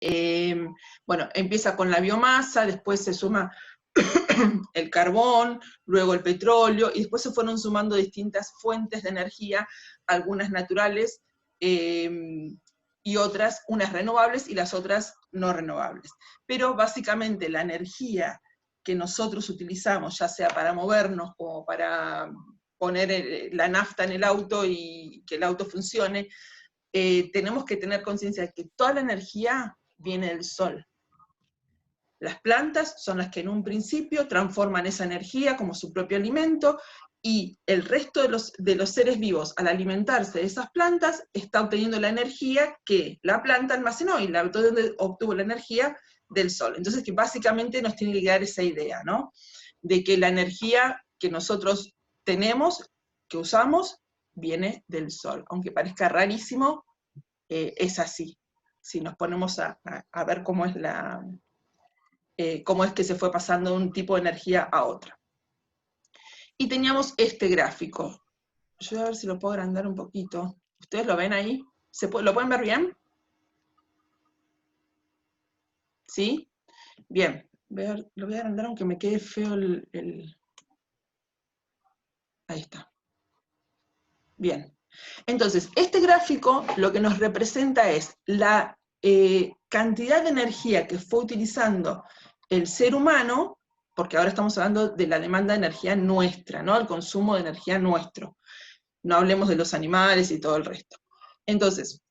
Bueno, empieza con la biomasa, después se suma el carbón, luego el petróleo, y después se fueron sumando distintas fuentes de energía, algunas naturales, y otras, unas renovables y las otras no renovables. Pero básicamente la energía que nosotros utilizamos, ya sea para movernos, como para poner la nafta en el auto y que el auto funcione, tenemos que tener conciencia de que toda la energía viene del sol. Las plantas son las que en un principio transforman esa energía como su propio alimento, y el resto de los seres vivos, al alimentarse de esas plantas, está obteniendo la energía que la planta almacenó, y donde obtuvo la energía del sol. Entonces, que básicamente nos tiene que dar esa idea, ¿no? De que la energía que nosotros tenemos, que usamos, viene del sol. Aunque parezca rarísimo, es así. Si nos ponemos a ver cómo es cómo es que se fue pasando de un tipo de energía a otra. Y teníamos este gráfico. Yo voy a ver si lo puedo agrandar un poquito. ¿Ustedes lo ven ahí? ¿Lo pueden ver bien? ¿Sí? Bien. Lo voy a agrandar aunque me quede feo Ahí está. Bien. Entonces, este gráfico lo que nos representa es la cantidad de energía que fue utilizando el ser humano, porque ahora estamos hablando de la demanda de energía nuestra, ¿no? El consumo de energía nuestro. No hablemos de los animales y todo el resto. Entonces,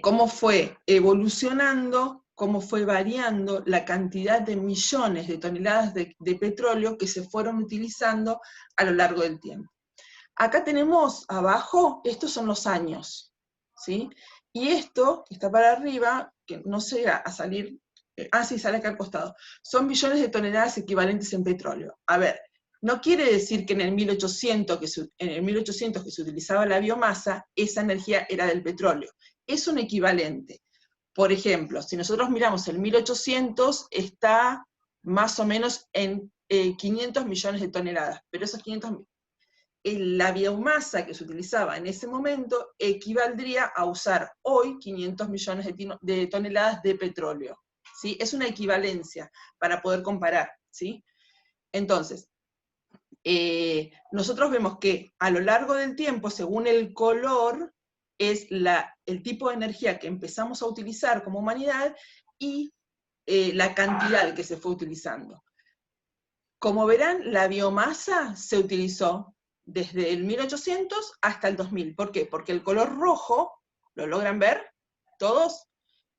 cómo fue evolucionando, cómo fue variando la cantidad de millones de toneladas de petróleo que se fueron utilizando a lo largo del tiempo. Acá tenemos abajo, estos son los años, ¿sí? Y esto, que está para arriba, que no llega a salir, sí, sale acá al costado, son billones de toneladas equivalentes en petróleo. A ver, no quiere decir que en el 1800 que se utilizaba la biomasa, esa energía era del petróleo. Es un equivalente. Por ejemplo, si nosotros miramos el 1800, está más o menos en 500 millones de toneladas, pero esos 500 la biomasa que se utilizaba en ese momento equivaldría a usar hoy 500 millones de toneladas de petróleo, ¿sí? Es una equivalencia para poder comparar, ¿sí? Entonces, nosotros vemos que a lo largo del tiempo, según el color, es el tipo de energía que empezamos a utilizar como humanidad y la cantidad que se fue utilizando. Como verán, la biomasa se utilizó desde el 1800 hasta el 2000. ¿Por qué? Porque el color rojo, ¿lo logran ver todos?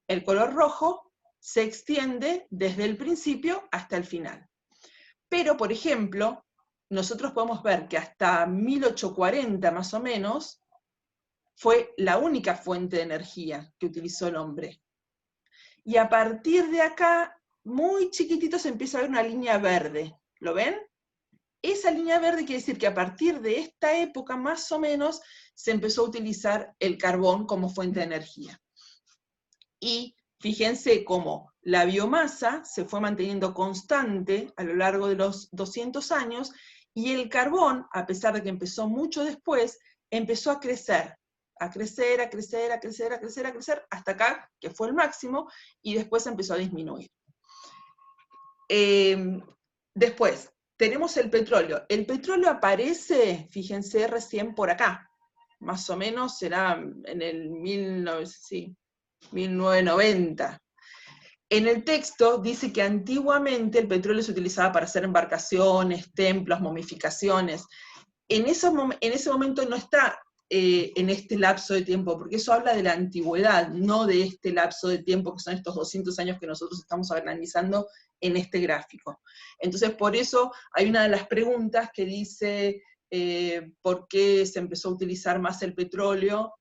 El color rojo se extiende desde el principio hasta el final. Pero, por ejemplo, nosotros podemos ver que hasta 1840 más o menos fue la única fuente de energía que utilizó el hombre. Y a partir de acá, muy chiquitito, se empieza a ver una línea verde. ¿Lo ven? Esa línea verde quiere decir que a partir de esta época, más o menos, se empezó a utilizar el carbón como fuente de energía. Y fíjense cómo la biomasa se fue manteniendo constante a lo largo de los 200 años, y el carbón, a pesar de que empezó mucho después, empezó a crecer, a crecer, a crecer, a crecer, a crecer, a crecer, hasta acá, que fue el máximo, y después empezó a disminuir. Después, tenemos el petróleo. El petróleo aparece, fíjense, recién por acá. Más o menos será en el 1990. En el texto dice que antiguamente el petróleo se utilizaba para hacer embarcaciones, templos, momificaciones. En ese momento no está en este lapso de tiempo, porque eso habla de la antigüedad, no de este lapso de tiempo que son estos 200 años que nosotros estamos analizando en este gráfico. Entonces, por eso hay una de las preguntas que dice por qué se empezó a utilizar más el petróleo,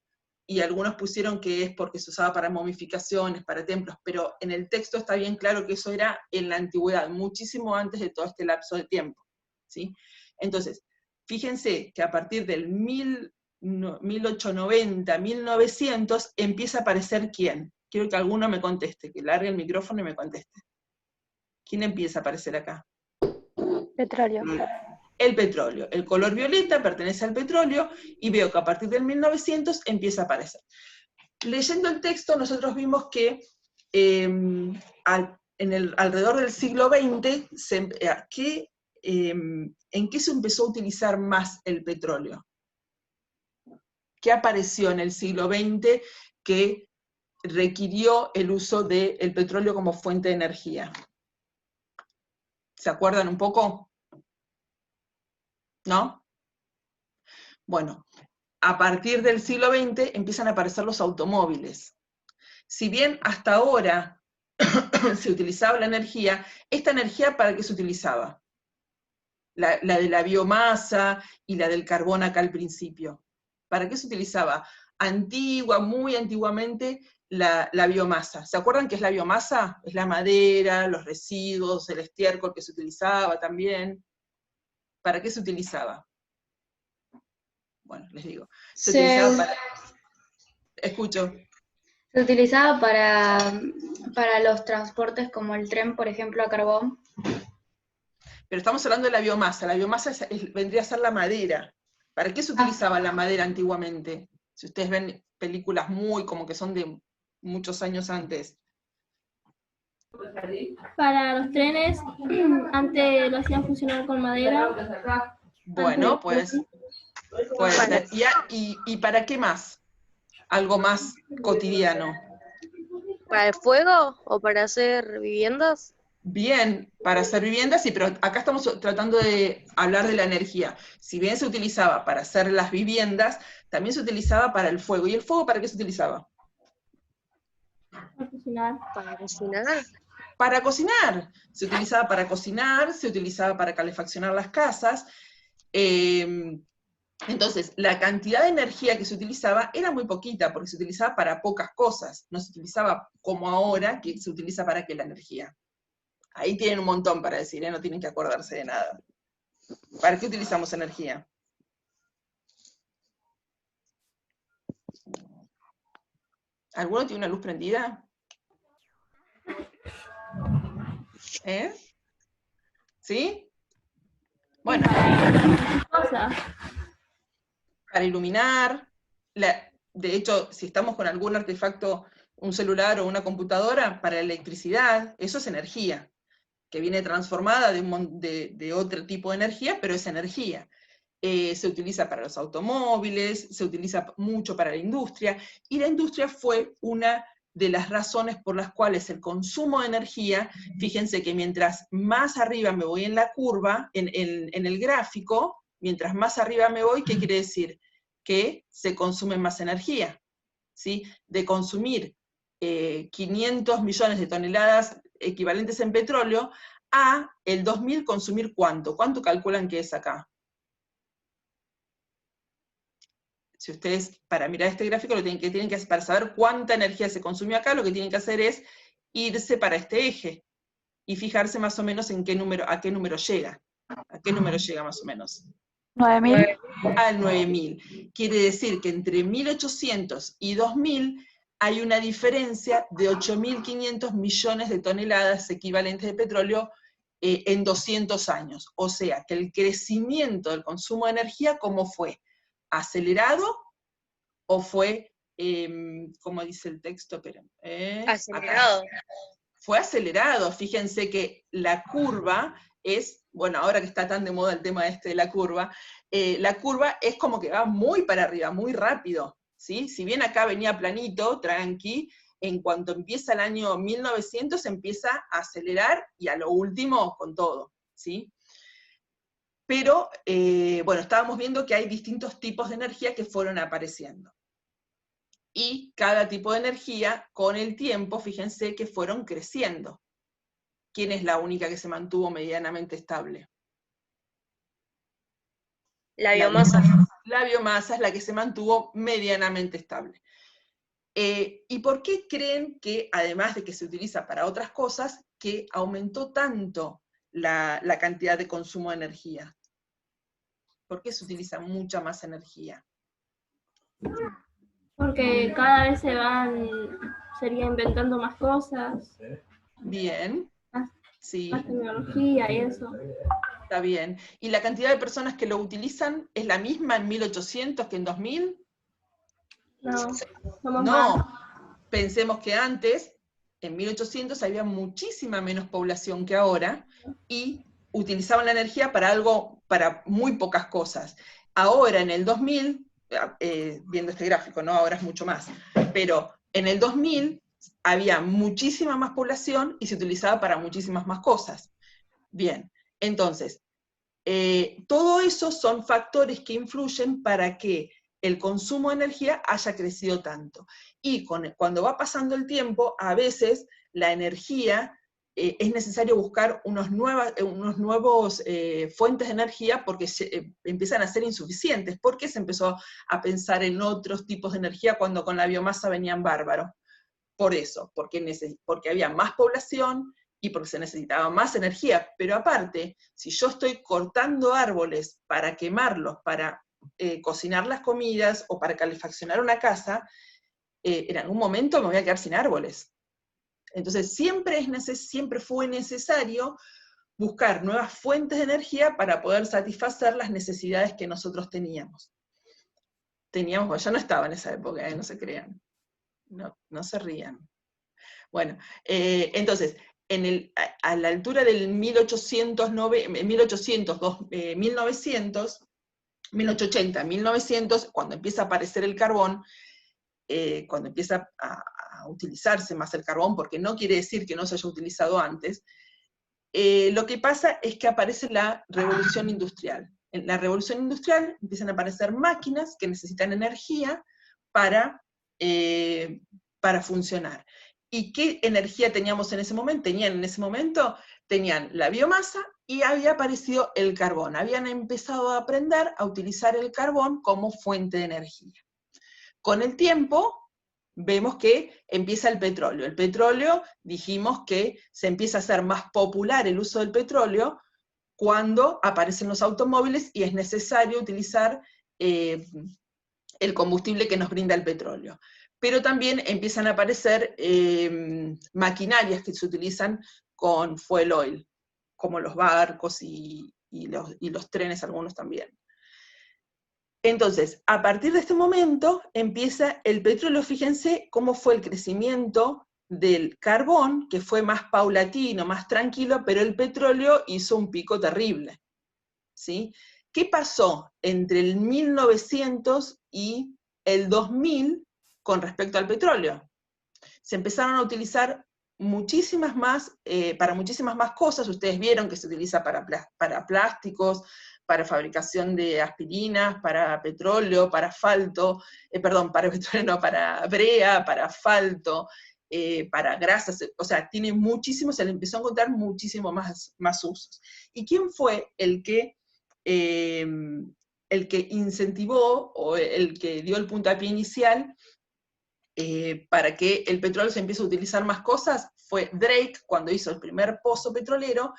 y algunos pusieron que es porque se usaba para momificaciones, para templos, pero en el texto está bien claro que eso era en la antigüedad, muchísimo antes de todo este lapso de tiempo, ¿sí? Entonces, fíjense que a partir del 1890, 1900, empieza a aparecer ¿quién? Quiero que alguno me conteste, que largue el micrófono y me conteste. ¿Quién empieza a aparecer acá? Petróleo. El petróleo. El color violeta pertenece al petróleo, y veo que a partir del 1900 empieza a aparecer. Leyendo el texto, nosotros vimos que alrededor del siglo XX, ¿en qué se empezó a utilizar más el petróleo? ¿Qué apareció en el siglo XX que requirió el uso del petróleo como fuente de energía? ¿Se acuerdan un poco? ¿No? Bueno, a partir del siglo XX empiezan a aparecer los automóviles. Si bien hasta ahora se utilizaba la energía, ¿esta energía para qué se utilizaba? La de la biomasa y la del carbón acá al principio. ¿Para qué se utilizaba? Muy antiguamente, la biomasa. ¿Se acuerdan qué es la biomasa? Es la madera, los residuos, el estiércol que se utilizaba también. ¿Para qué se utilizaba? Bueno, les digo. Se utilizaba para... Escucho. Se utilizaba para los transportes como el tren, por ejemplo, a carbón. Pero estamos hablando de la biomasa. La biomasa vendría a ser la madera. ¿Para qué se utilizaba la madera antiguamente? Si ustedes ven películas como que son de muchos años antes. Para los trenes, antes lo hacían funcionar con madera. Bueno, pues ¿y para qué más? Algo más cotidiano. ¿Para el fuego o para hacer viviendas? Bien, para hacer viviendas, sí, pero acá estamos tratando de hablar de la energía. Si bien se utilizaba para hacer las viviendas, también se utilizaba para el fuego. ¿Y el fuego para qué se utilizaba? Para cocinar. ¿Para cocinar? Para cocinar. Se utilizaba para cocinar, se utilizaba para calefaccionar las casas. Entonces, la cantidad de energía que se utilizaba era muy poquita, porque se utilizaba para pocas cosas. No se utilizaba como ahora, que se utiliza para qué la energía. Ahí tienen un montón para decir, no tienen que acordarse de nada. ¿Para qué utilizamos energía? ¿Alguno tiene una luz prendida? ¿Sí? Bueno. Para iluminar. De hecho, si estamos con algún artefacto, un celular o una computadora, para la electricidad, eso es energía, que viene transformada de otro tipo de energía, pero es energía. Se utiliza para los automóviles, se utiliza mucho para la industria, y la industria fue una de las razones por las cuales el consumo de energía, fíjense que mientras más arriba me voy en la curva, en el gráfico, mientras más arriba me voy, ¿qué quiere decir? Que se consume más energía, ¿sí? De consumir 500 millones de toneladas equivalentes en petróleo, a el 2000 consumir ¿cuánto? ¿Cuánto calculan que es acá? Si ustedes, para mirar este gráfico, para saber cuánta energía se consumió acá, lo que tienen que hacer es irse para este eje, y fijarse más o menos a qué número llega. ¿A qué número llega más o menos? 9.000. Al 9.000. Quiere decir que entre 1.800 y 2.000 hay una diferencia de 8.500 millones de toneladas equivalentes de petróleo en 200 años. O sea, que el crecimiento del consumo de energía, ¿cómo fue? ¿Acelerado o fue, como dice el texto? Acelerado. Fue acelerado. Fíjense que la curva es, bueno, ahora que está tan de moda el tema de la curva es como que va muy para arriba, muy rápido, ¿sí? Si bien acá venía planito, tranqui, en cuanto empieza el año 1900 empieza a acelerar, y a lo último con todo, ¿sí? Pero, bueno, estábamos viendo que hay distintos tipos de energía que fueron apareciendo. Y cada tipo de energía, con el tiempo, fíjense que fueron creciendo. ¿Quién es la única que se mantuvo medianamente estable? La biomasa. La biomasa es la que se mantuvo medianamente estable. ¿Y por qué creen que, además de que se utiliza para otras cosas, que aumentó tanto la cantidad de consumo de energía? ¿Por qué se utiliza mucha más energía? Porque cada vez sería inventando más cosas. Bien, sí. Más tecnología y eso. Está bien. ¿Y la cantidad de personas que lo utilizan es la misma en 1800 que en 2000? No, somos No. más. Pensemos que antes En 1800 había muchísima menos población que ahora, y utilizaban la energía para algo, para muy pocas cosas. Ahora, en el 2000, viendo este gráfico, ¿no? Ahora es mucho más, pero en el 2000 había muchísima más población y se utilizaba para muchísimas más cosas. Bien, entonces, todo eso son factores que influyen para que el consumo de energía haya crecido tanto. Y cuando va pasando el tiempo, a veces la energía, es necesario buscar unos nuevos fuentes de energía porque empiezan a ser insuficientes. ¿Por qué se empezó a pensar en otros tipos de energía cuando con la biomasa venían bárbaros? Por eso, porque había más población y porque se necesitaba más energía. Pero aparte, si yo estoy cortando árboles para quemarlos, para cocinar las comidas o para calefaccionar una casa, en algún momento me voy a quedar sin árboles. Entonces siempre fue necesario buscar nuevas fuentes de energía para poder satisfacer las necesidades que nosotros teníamos. Pues ya no estaba en esa época, no se crean. No se rían. Bueno, entonces, a la altura del 1880, 1900, cuando empieza a aparecer el carbón, cuando empieza a utilizarse más el carbón, porque no quiere decir que no se haya utilizado antes, lo que pasa es que aparece la revolución industrial. En la revolución industrial empiezan a aparecer máquinas que necesitan energía para funcionar. ¿Y qué energía teníamos en ese momento? Tenían la biomasa y había aparecido el carbón. Habían empezado a aprender a utilizar el carbón como fuente de energía. Con el tiempo, vemos que empieza el petróleo. El petróleo, dijimos que se empieza a hacer más popular el uso del petróleo cuando aparecen los automóviles y es necesario utilizar el combustible que nos brinda el petróleo. Pero también empiezan a aparecer maquinarias que se utilizan con fuel oil, como los barcos y los trenes, algunos también. Entonces, a partir de este momento empieza el petróleo. Fíjense cómo fue el crecimiento del carbón, que fue más paulatino, más tranquilo, pero el petróleo hizo un pico terrible, ¿sí? ¿Qué pasó entre el 1900 y el 2000 con respecto al petróleo? Se empezaron a utilizar muchísimas más, para muchísimas más cosas. Ustedes vieron que se utiliza para plásticos, para fabricación de aspirinas, para petróleo, para asfalto, para petróleo no, para brea, para asfalto, para grasas, o sea, tiene muchísimo, se le empezó a encontrar muchísimo más usos. ¿Y quién fue el que incentivó, o el que dio el puntapié inicial para que el petróleo se empiece a utilizar más cosas? Fue Drake, cuando hizo el primer pozo petrolero,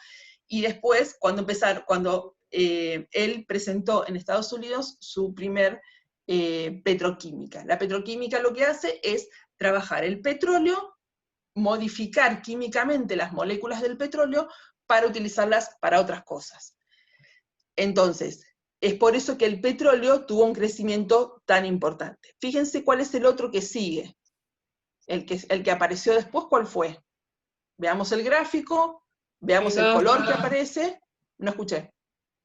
y después cuando él presentó en Estados Unidos su primer petroquímica. La petroquímica lo que hace es trabajar el petróleo, modificar químicamente las moléculas del petróleo para utilizarlas para otras cosas. Entonces, es por eso que el petróleo tuvo un crecimiento tan importante. Fíjense cuál es el otro que sigue. El que apareció después, ¿cuál fue? Veamos el gráfico, veamos el color que aparece. No escuché.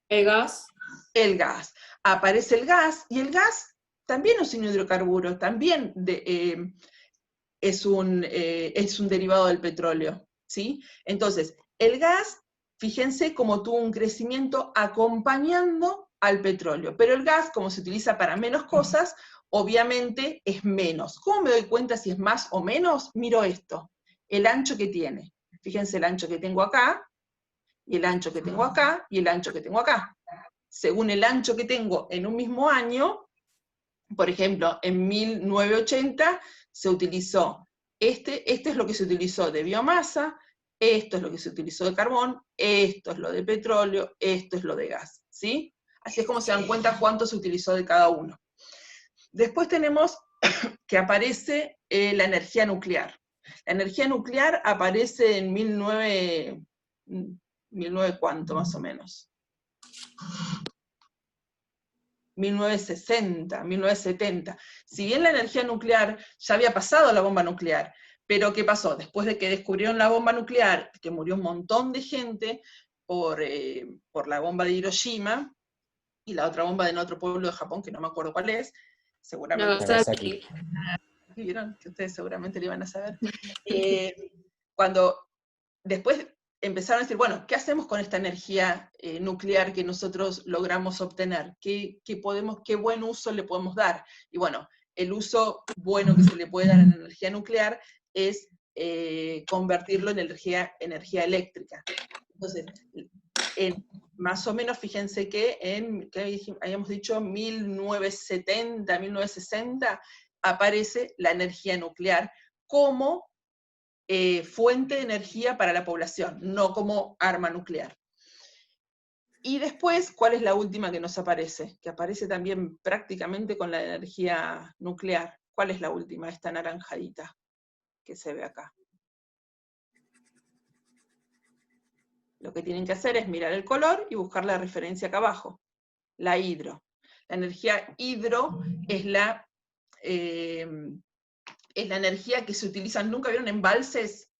El gas. El gas. Aparece el gas, y el gas también es un hidrocarburo, también es un derivado del petróleo, ¿sí? Entonces, el gas, fíjense cómo tuvo un crecimiento acompañando al petróleo, pero el gas, como se utiliza para menos cosas, obviamente es menos. ¿Cómo me doy cuenta si es más o menos? Miro esto, el ancho que tiene. Fíjense el ancho que tengo acá, y el ancho que tengo acá, y el ancho que tengo acá. Según el ancho que tengo en un mismo año, por ejemplo, en 1980 se utilizó, este es lo que se utilizó de biomasa, esto es lo que se utilizó de carbón, esto es lo de petróleo, esto es lo de gas, ¿sí? Así es como se dan cuenta cuánto se utilizó de cada uno. Después tenemos que aparece la energía nuclear. La energía nuclear aparece en 19 ¿cuánto más o menos? 1960, 1970. Si bien la energía nuclear ya había pasado a la bomba nuclear, Pero ¿qué pasó? Después de que descubrieron la bomba nuclear, que murió un montón de gente por la bomba de Hiroshima, y la otra bomba en otro pueblo de Japón, que no me acuerdo cuál es, seguramente Nagasaki. vieron, que ustedes seguramente lo iban a saber. Cuando después empezaron a decir, bueno, ¿qué hacemos con esta energía nuclear que nosotros logramos obtener? ¿Qué buen uso le podemos dar? Y bueno, el uso bueno que se le puede dar a la energía nuclear es convertirlo en energía eléctrica. Entonces, más o menos, fíjense que habíamos dicho 1970, 1960, aparece la energía nuclear como fuente de energía para la población, no como arma nuclear. Y después, ¿cuál es la última que nos aparece? Que aparece también prácticamente con la energía nuclear. ¿Cuál es la última? Esta anaranjadita que se ve acá. Lo que tienen que hacer es mirar el color y buscar la referencia acá abajo, la hidro. La energía hidro es la energía que se utiliza, ¿nunca vieron embalses?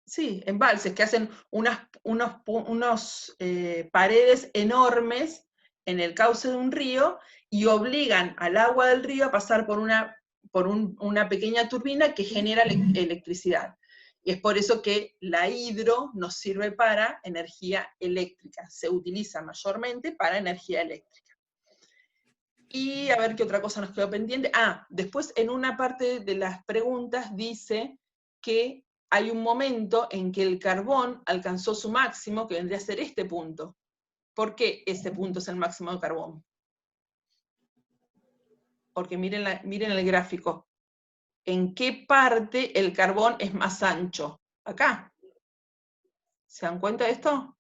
Sí, embalses, que hacen unos paredes enormes en el cauce de un río y obligan al agua del río a pasar por una pequeña turbina que genera electricidad. Y es por eso que la hidro nos sirve para energía eléctrica. Se utiliza mayormente para energía eléctrica. Y a ver qué otra cosa nos quedó pendiente. Después en una parte de las preguntas dice que hay un momento en que el carbón alcanzó su máximo, que vendría a ser este punto. ¿Por qué ese punto es el máximo de carbón? Porque miren el gráfico. ¿En qué parte el carbón es más ancho? Acá. ¿Se dan cuenta de esto?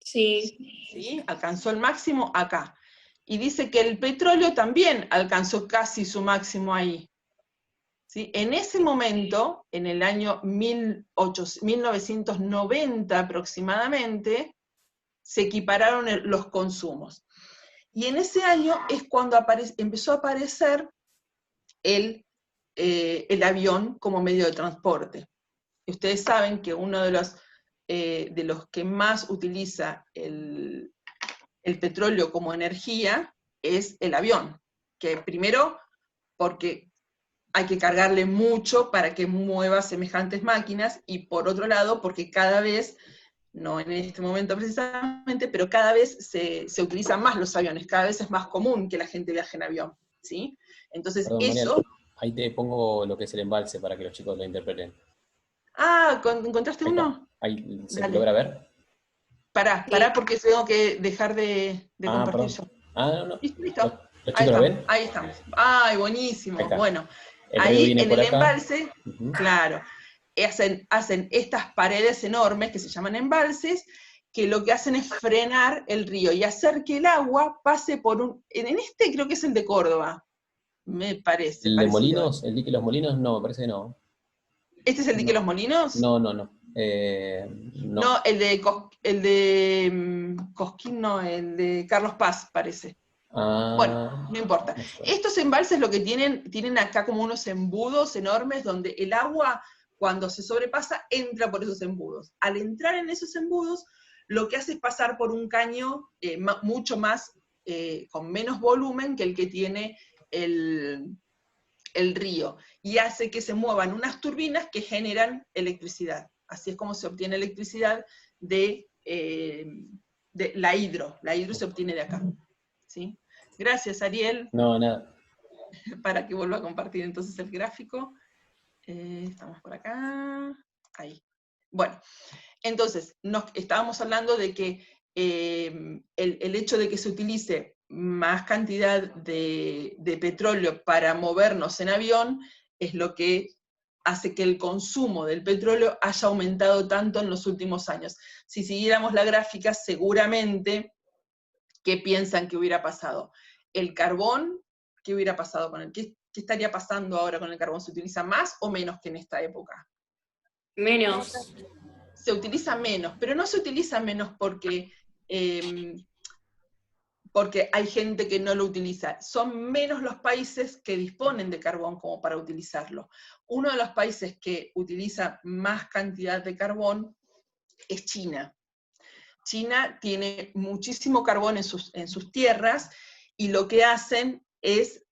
Sí. ¿Sí? Alcanzó el máximo acá. Y dice que el petróleo también alcanzó casi su máximo ahí. ¿Sí? En ese momento, en el año 1990 aproximadamente, se equipararon los consumos. Y en ese año es cuando empezó a aparecer el avión como medio de transporte. Y ustedes saben que uno de los que más utiliza el petróleo como energía es el avión, que primero porque hay que cargarle mucho para que mueva semejantes máquinas, y por otro lado porque cada vez, no en este momento precisamente, pero cada vez se utilizan más los aviones, cada vez es más común que la gente viaje en avión, ¿sí? Entonces Perdón, eso... Mariana, ahí te pongo lo que es el embalse para que los chicos lo interpreten. ¿Encontraste Ahí está. uno? Ahí se Dale. logra ver. Pará porque tengo que dejar de compartir Perdón. yo. No. Listo. ¿Los Ahí chicos lo ven? estamos, ahí estamos. ¡Ay, buenísimo! Ahí está. Bueno, El río ahí viene en por el acá. embalse, Uh-huh. Claro, hacen estas paredes enormes que se llaman embalses, que lo que hacen es frenar el río y hacer que el agua pase por en este creo que es el de Córdoba, me parece. ¿El de parecido. Molinos? ¿El dique de los Molinos? No, me parece que no. ¿Este es el dique de los Molinos? No. No, el de Cosquín no, el de Carlos Paz, parece. Bueno, no importa. Estos embalses lo que tienen acá como unos embudos enormes donde el agua, cuando se sobrepasa, entra por esos embudos. Al entrar en esos embudos, lo que hace es pasar por un caño mucho más, con menos volumen que el que tiene el río, y hace que se muevan unas turbinas que generan electricidad. Así es como se obtiene electricidad de la hidro. La hidro se obtiene de acá. ¿Sí? Gracias, Ariel. No, nada. Para que vuelva a compartir entonces el gráfico. Estamos por acá. Ahí. Bueno, entonces, estábamos hablando de que el hecho de que se utilice más cantidad de petróleo para movernos en avión es lo que hace que el consumo del petróleo haya aumentado tanto en los últimos años. Si siguiéramos la gráfica, seguramente, ¿qué piensan que hubiera pasado? El carbón, ¿qué hubiera pasado con él? ¿Qué estaría pasando ahora con el carbón? ¿Se utiliza más o menos que en esta época? Menos. Se utiliza menos, pero no se utiliza menos porque porque hay gente que no lo utiliza. Son menos los países que disponen de carbón como para utilizarlo. Uno de los países que utiliza más cantidad de carbón es China. China tiene muchísimo carbón en sus tierras, y lo que hacen es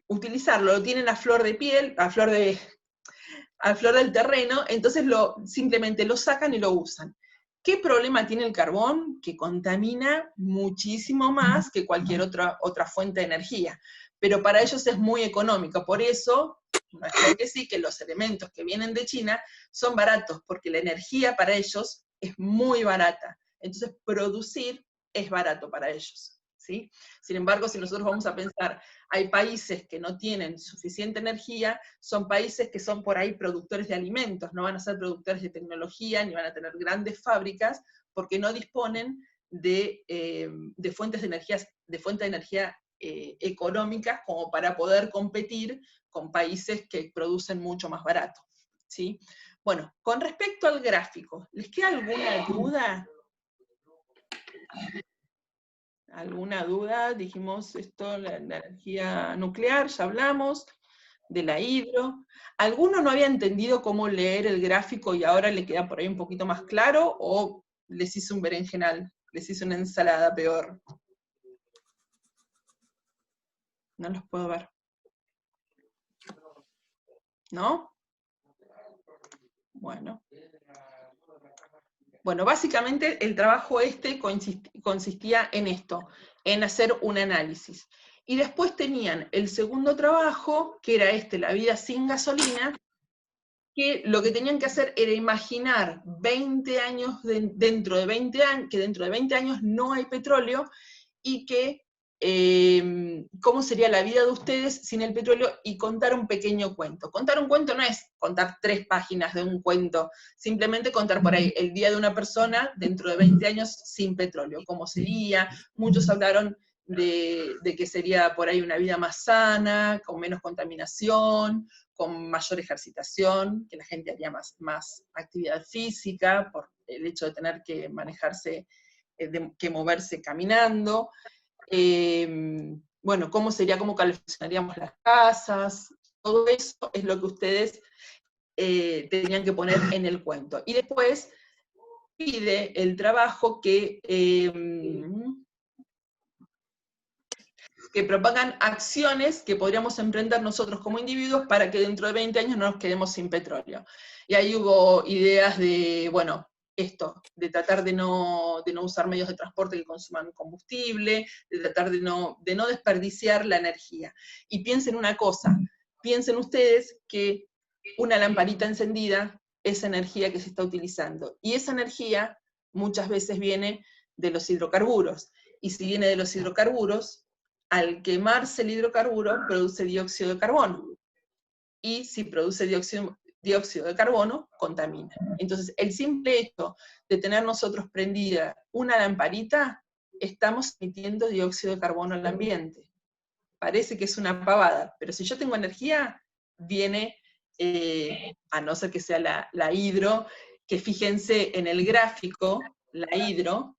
utilizarlo, lo tienen a flor de piel, a flor del terreno, entonces simplemente lo sacan y lo usan. ¿Qué problema tiene el carbón? Que contamina muchísimo más que cualquier otra fuente de energía, pero para ellos es muy económico, por eso, no es porque sí, que los elementos que vienen de China son baratos, porque la energía para ellos es muy barata, entonces producir es barato para ellos, ¿sí? Sin embargo, si nosotros vamos a pensar, hay países que no tienen suficiente energía, son países que son por ahí productores de alimentos, no van a ser productores de tecnología, ni van a tener grandes fábricas, porque no disponen de fuentes de energía económicas como para poder competir con países que producen mucho más barato, ¿sí? Bueno, con respecto al gráfico, ¿les queda alguna duda? ¿Alguna duda? Dijimos esto, la energía nuclear, ya hablamos, de la hidro. ¿Alguno no había entendido cómo leer el gráfico y ahora le queda por ahí un poquito más claro, o les hice un berenjenal, les hice una ensalada peor? No los puedo ver. ¿No? Bueno. Bueno, básicamente el trabajo consistía en esto, en hacer un análisis. Y después tenían el segundo trabajo, que era la vida sin gasolina, que lo que tenían que hacer era imaginar 20 años, dentro de 20 años no hay petróleo, y que cómo sería la vida de ustedes sin el petróleo, y contar un pequeño cuento. Contar un cuento no es contar 3 páginas de un cuento, simplemente contar por ahí el día de una persona dentro de 20 años sin petróleo, cómo sería. Muchos hablaron de que sería por ahí una vida más sana, con menos contaminación, con mayor ejercitación, que la gente haría más actividad física, por el hecho de tener que manejarse, que moverse caminando. Bueno, cómo calefaccionaríamos las casas, todo eso es lo que ustedes tenían que poner en el cuento. Y después pide el trabajo que propongan acciones que podríamos emprender nosotros como individuos para que dentro de 20 años no nos quedemos sin petróleo. Y ahí hubo ideas de, bueno, de tratar de no usar medios de transporte que consuman combustible, de tratar de no desperdiciar la energía. Y piensen una cosa, piensen ustedes que una lamparita encendida es energía que se está utilizando, y esa energía muchas veces viene de los hidrocarburos, y si viene de los hidrocarburos, al quemarse el hidrocarburo produce dióxido de carbono, y si produce dióxido de carbono, contamina. Entonces, el simple hecho de tener nosotros prendida una lamparita, estamos emitiendo dióxido de carbono al ambiente. Parece que es una pavada, pero si yo tengo energía, viene, a no ser que sea la hidro, que fíjense en el gráfico, la hidro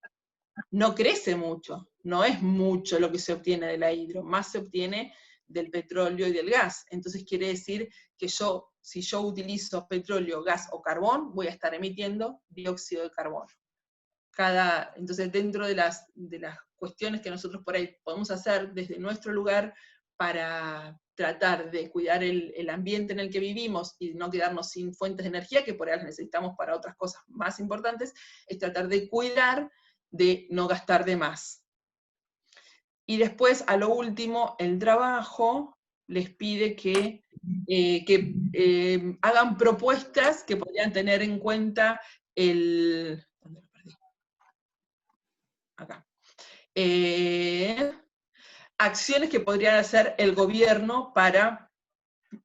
no crece mucho, no es mucho lo que se obtiene de la hidro, más se obtiene del petróleo y del gas. Entonces quiere decir que si yo utilizo petróleo, gas o carbón, voy a estar emitiendo dióxido de carbono. Entonces, dentro de las cuestiones que nosotros por ahí podemos hacer desde nuestro lugar para tratar de cuidar el ambiente en el que vivimos y no quedarnos sin fuentes de energía, que por ahí las necesitamos para otras cosas más importantes, es tratar de cuidar de no gastar de más. Y después, a lo último, el trabajo les pide que hagan propuestas que podrían tener en cuenta ¿dónde lo perdí? Acá. Acciones que podrían hacer el gobierno para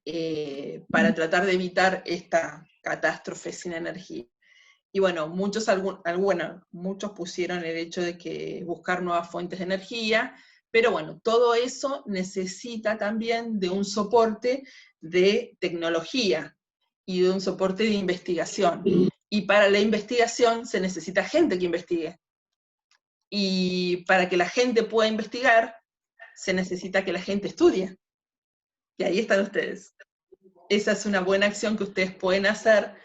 tratar de evitar esta catástrofe sin energía. Y bueno, muchos pusieron el hecho de que buscar nuevas fuentes de energía, pero bueno, todo eso necesita también de un soporte de tecnología y de un soporte de investigación. Y para la investigación se necesita gente que investigue. Y para que la gente pueda investigar, se necesita que la gente estudie. Y ahí están ustedes. Esa es una buena acción que ustedes pueden hacer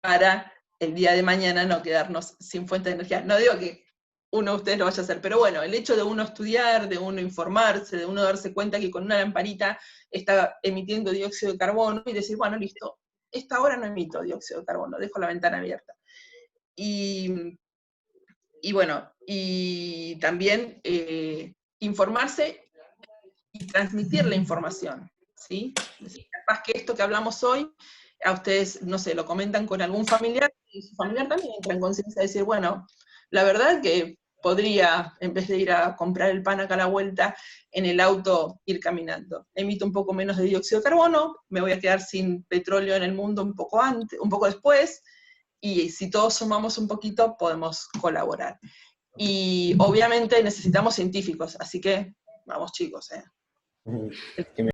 para el día de mañana no quedarnos sin fuente de energía. No digo que uno de ustedes lo vaya a hacer, pero bueno, el hecho de uno estudiar, de uno informarse, de uno darse cuenta que con una lamparita está emitiendo dióxido de carbono y decir, bueno, listo, esta hora no emito dióxido de carbono, dejo la ventana abierta. Y bueno, y también informarse y transmitir la información, ¿sí? Capaz que esto que hablamos hoy, a ustedes, no sé, lo comentan con algún familiar, y su familiar también entra en conciencia de decir, bueno, la verdad que podría, en vez de ir a comprar el pan acá a la vuelta, en el auto ir caminando. Emito un poco menos de dióxido de carbono, me voy a quedar sin petróleo en el mundo un poco antes, un poco después, y si todos sumamos un poquito, podemos colaborar. Y obviamente necesitamos científicos, así que vamos chicos, Que